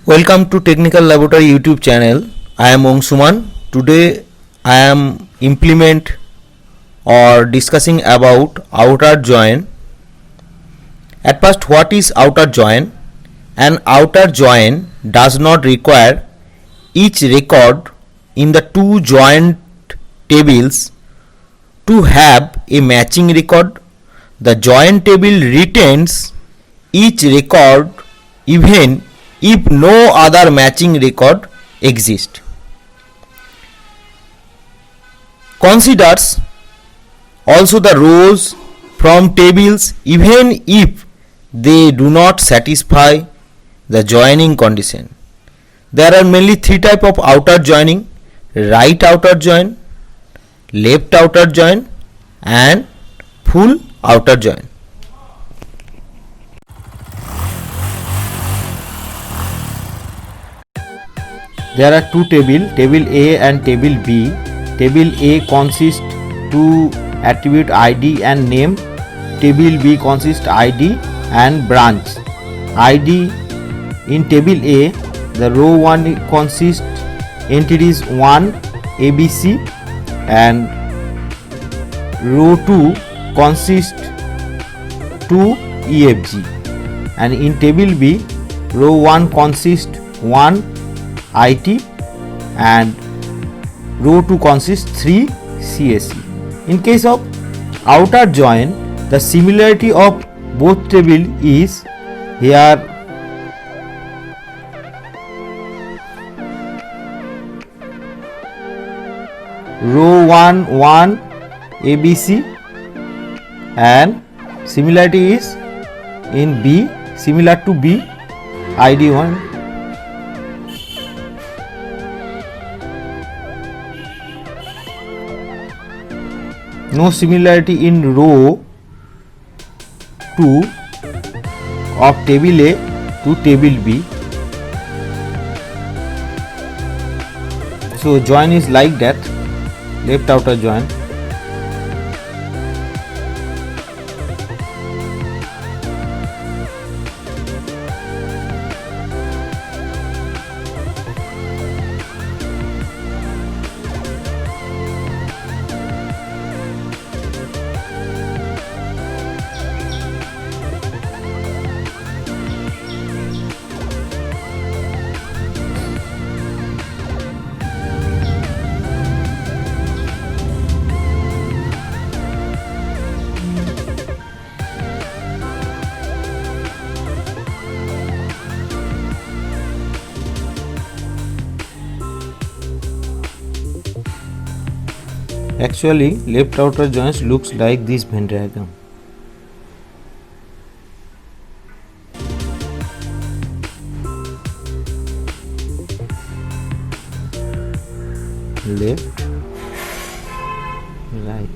Welcome to Technical Laboratory YouTube channel. I am Ongsuman. Today I am implement or discussing about outer join. At first, what is outer join? An outer join does not require each record in the two joined tables to have a matching record. The join table retains each record even if no other matching record exists. Considers also the rows from tables even if they do not satisfy the joining condition. There are mainly three types of outer joining: right outer join, left outer join, and full outer join. There are two tables, table A and table B. Table A consists two attribute ID and name. Table B consists ID and branch. ID in table A, the row 1 consists entities 1 ABC and row 2 consists 2 EFG, and in table B, row 1 consists 1 IT and row 2 consists 3 CSE. In case of outer join, the similarity of both table is here row 1 1 ABC and similarity is in B similar to B ID 1. No similarity in row 2 of table A to table B. So join is like that, left outer join. Actually, left outer joins looks like this Venn diagram. Left, right.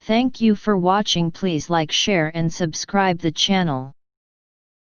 Thank you for watching. Please like, share and subscribe the channel.